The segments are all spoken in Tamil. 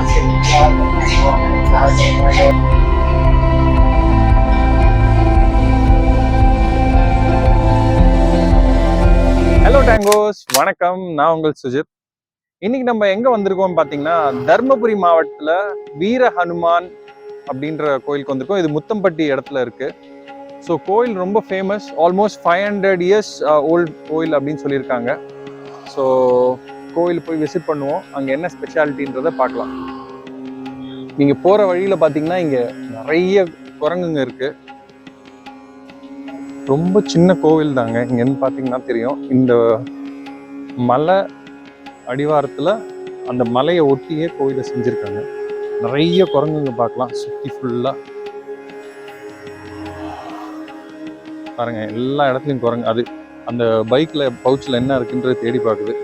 ஹலோ டேங்கோஸ், வணக்கம். நான் உங்கள் சுஜித். இன்னைக்கு நம்ம எங்க வந்திருக்கோம் பாத்தீங்கன்னா, தர்மபுரி மாவட்டத்துல வீர ஹனுமான் அப்படின்ற கோயிலுக்கு வந்திருக்கோம். இது முத்தம்பட்டி இடத்துல இருக்கு. ஸோ கோயில் ரொம்ப ஃபேமஸ், ஆல்மோஸ்ட் 500 இயர்ஸ் ஓல்டு கோயில் அப்படின்னு சொல்லியிருக்காங்க. ஸோ கோயில் போய் விசிட் பண்ணுவோம், அங்க என்ன ஸ்பெஷாலிட்டின்றத பார்க்கலாம். நீங்க போற வழியில பாத்தீங்கன்னா இங்க நிறைய குரங்குங்க இருக்கு. ரொம்ப சின்ன கோவில் தாங்க. இங்கன்னு பார்த்தீங்கன்னா தெரியும், இந்த மலை அடிவாரத்தில் அந்த மலையை ஒட்டியே கோயிலை செஞ்சுருக்காங்க. நிறைய குரங்குங்க பார்க்கலாம் சுற்றி ஃபுல்லாக. பாருங்க, எல்லா இடத்துலையும் குரங்கு. அது அந்த பைக்கில் பவுச்சில் என்ன இருக்குன்றது தேடி பார்க்குது.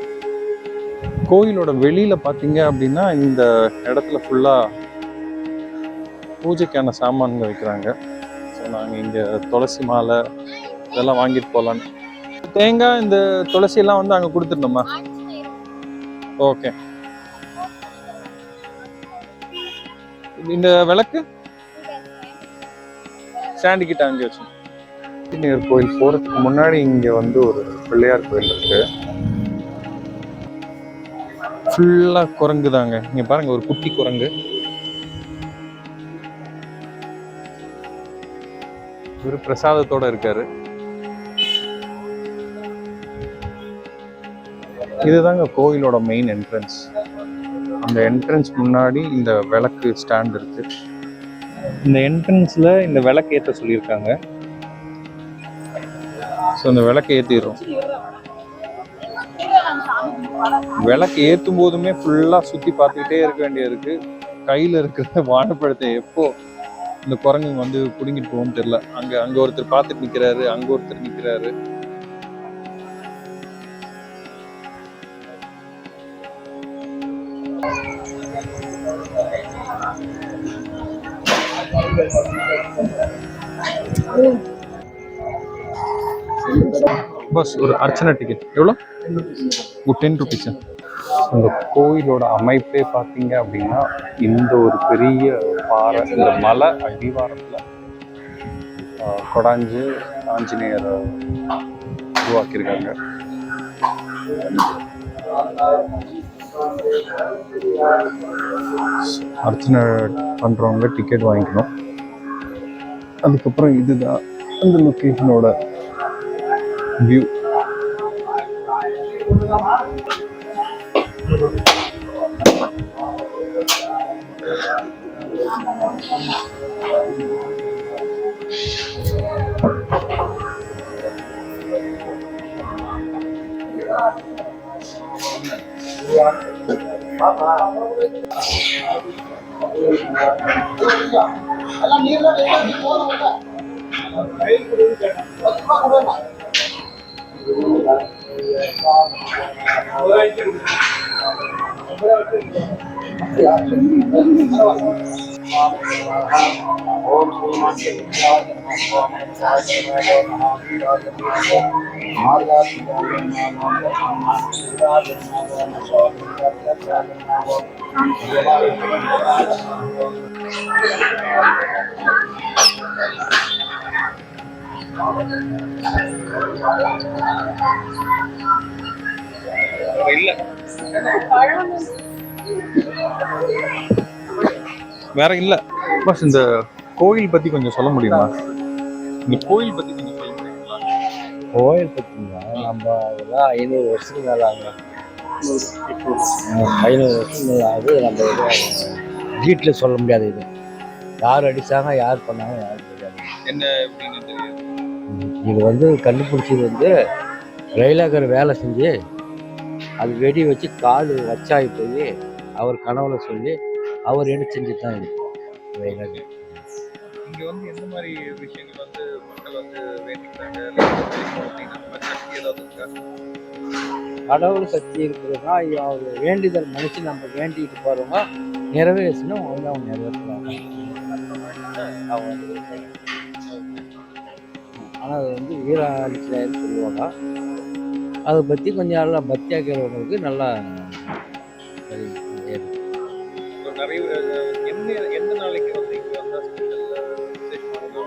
கோயிலோட வெளியில் பார்த்தீங்க அப்படின்னா இந்த இடத்துல ஃபுல்லாக பூஜைக்கான சாமான்கள் வைக்கிறாங்க. ஸோ நாங்கள் இங்கே துளசி மாலை இதெல்லாம் வாங்கிட்டு போகலான்னு. தேங்காய் இந்த துளசி எல்லாம் வந்து அங்கே கொடுத்துடணுமா? ஓகே. இந்த விளக்கு ஸ்டாண்டு கிட்ட அங்கே வச்சு. ஆஞ்சநேயர் கோயில் போறதுக்கு முன்னாடி இங்க வந்து ஒரு பிள்ளையார் கோயில் இருக்கு. ஃபுல்லா குரங்கு தாங்க. இங்க பாருங்க, ஒரு குட்டி குரங்கு. ஒரு பிரசாதத்தோட இருக்காரு. இதுதாங்க கோயிலோட மெயின் என்ட்ரன்ஸ். அந்த என்ட்ரன்ஸ் முன்னாடி இந்த விளக்கு ஸ்டாண்ட் இருக்கு. இந்த என்ட்ரன்ஸ்ல இந்த விளக்கு ஏற்ற சொல்லியிருக்காங்க. ஸோ இந்த விளக்கு ஏற்றிடுறோம். விளக்கு ஏற்றும் போதுமே ஃபுல்லா சுத்தி பார்த்துக்கிட்டே இருக்க வேண்டியது இருக்கு. கையில இருக்கிற வாழைப்பழத்தை எப்போ இந்த குரங்கு வந்து பிடுங்கிட்டு போகும்னு தெரியல. அங்க ஒருத்தர் பார்த்துட்டு நிக்கிறாரு, அங்க ஒருத்தர் நிக்கிறாரு. பஸ் ஒரு அர்ச்சனை டிக்கெட் எவ்வளோ? 10 ருபீஸ். இந்த கோயிலோட அமைப்பே பார்த்தீங்க அப்படின்னா, இந்த ஒரு பெரிய பாறை, இந்த மலை அடிவாரத்தில் கொடாஞ்சு ஆஞ்சநேயரை உருவாக்கியிருக்காங்க. அர்ச்சனை பண்ணுறவங்க டிக்கெட் வாங்கிக்கணும். அதுக்கப்புறம் இதுதான் அந்த லொக்கேஷனோட வியூ. வேற இல்ல. பஸ் இந்த கோயில் பத்தி கொஞ்சம் சொல்ல முடியுமா? இந்த கோயில் பத்தி கொஞ்சம் சொல்ல முடியுங்களா? கோயில் பத்திங்களா, நம்ம இதெல்லாம் 500 வருஷத்துக்கு மேலே ஆகும். 500 வருஷத்துக்கு மேலே ஆகுது. நம்ம வீட்டில் சொல்ல முடியாது. இது யார் அடித்தாங்க, யார் பண்ணாங்க, யாரும் தெரியாது. என்ன எப்படின்னு தெரியாது. இது வந்து கண்டுபிடிச்சது வந்து ரயிலாகர் வேலை செஞ்சு அது வெடி வச்சு கால் வச்சாகி போய் அவர் கனவுல சொல்லி அவர் என்ன செஞ்சு தான் இருக்கும் ரயிலாகர். இங்கே வந்து எந்த மாதிரி விஷயங்கள் வந்து மக்கள் வந்து வேண்டிக்கிறாங்க? கடவுள் சக்தி இருக்கிறதுனா அவர் வேண்டிதல் மனுஷன் நம்ம வேண்டிட்டு போகிறவங்க நிறைவேற்றணும். வந்து அவங்க நிறைவேற்றுவாங்க. ஆனால் அது வந்து வீராஞ்சநேயர்னு சொல்லுவாங்க. அதை பற்றி கொஞ்சம் நல்லா பக்தியாக இருக்கிறவங்களுக்கு நல்லா நிறைய எந்த நாளைக்கு வந்து இங்க வந்தா விசேஷமானதோ?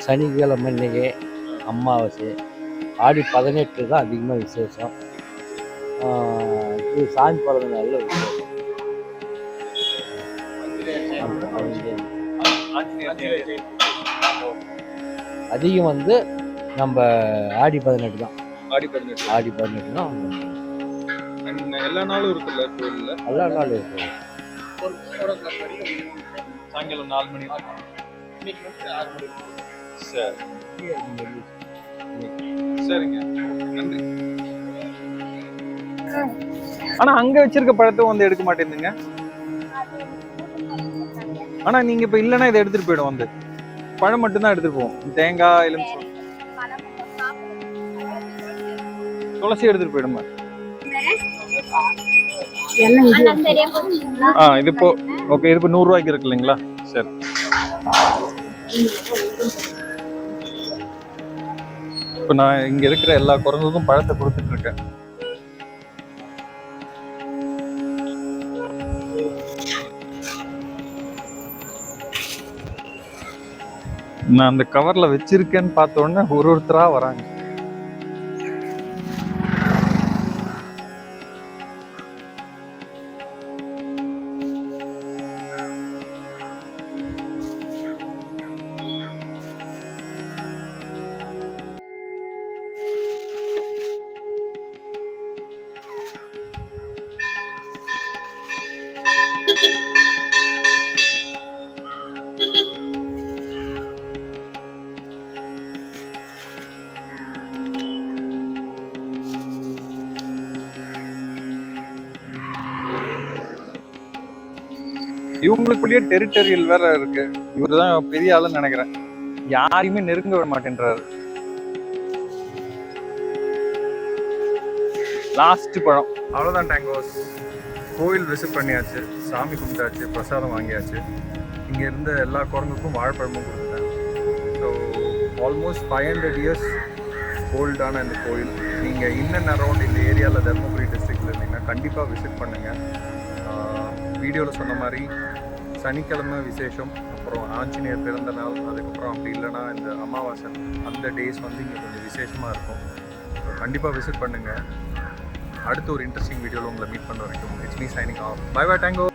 சனிக்கிழமை இன்னைக்கு அமாவாசை, ஆடி 18 தான் அதிகமாக விசேஷம். இது சாமி பிறந்த நாளில் விசேஷம். அதிகம் வந்து நம்ம ஆடி 18 தான். ஆடி 18. ஆடி 18 தான் எல்லா நாளும் இருக்குல்ல கோயில்ல? எல்லா நாளும் இருக்கு. சாயங்காலம் 4 மணி. சரி, சரிங்க, நன்றி. ஆனா அங்க வச்சிருக்க பழத்தை வந்து எடுக்க மாட்டேங்குதுங்க. ஆனா நீங்க இப்ப இல்லைன்னா இதை எடுத்துட்டு போயிடும். வந்து பழம் மட்டும்தான் எடுத்துட்டு போவோம். தேங்காய், எலுமிச்சை, துளசி எடுத்துட்டு போயிடுமா? இது இப்போ ஓகே. இது இப்போ 100 ரூபாய்க்கு இருக்கு இல்லைங்களா? சரி. இப்போ நான் இங்க இருக்கிற எல்லா குரங்குக்கும் பழத்தை கொடுத்துட்டு இருக்கேன். நான் அந்த கவர்ல வச்சிருக்கேன்னு பார்த்த உடனே ஒருத்தரா வராங்க. இவங்களுக்குள்ளேயே டெரிட்டரியல் வேற இருக்கு. இவருதான் பெரிய ஆளுன்னு நினைக்கிறேன். யாரையுமே நெருங்க விட மாட்டேன்றாரு. லாஸ்ட் பழம். அவ்வளோதான் டேங்கோஸ். கோயில் விசிட் பண்ணியாச்சு, சாமி கும்பிட்டாச்சு, பிரசாதம் வாங்கியாச்சு. இங்கே இருந்த எல்லா குரங்குக்கும் வாழைப்பழமும் கொடுத்துட்டேன். ஸோ ஆல்மோஸ்ட் 500 இயர்ஸ் ஓல்டான இந்த கோயில். நீங்கள் இன்னும் அரௌண்ட் இந்த ஏரியாவில் தர்மபுரி டிஸ்ட்ரிக்டில் இருந்தீங்கன்னா கண்டிப்பாக விசிட் பண்ணுங்கள். வீடியோவில் சொன்ன மாதிரி சனிக்கிழமை விசேஷம், அப்புறம் ஆஞ்சநேயர் பிறந்த நாள், அதுக்கப்புறம் அப்படி இல்லைன்னா இந்த அமாவாசை, அந்த டேஸ் வந்து இங்கே கொஞ்சம் விசேஷமாக இருக்கும். கண்டிப்பாக விசிட் பண்ணுங்கள். அடுத்து ஒரு இன்ட்ரெஸ்டிங் வீடியோவில் உங்களை மீட் பண்ண வரைக்கும் it's me signing off. Bye bye tango.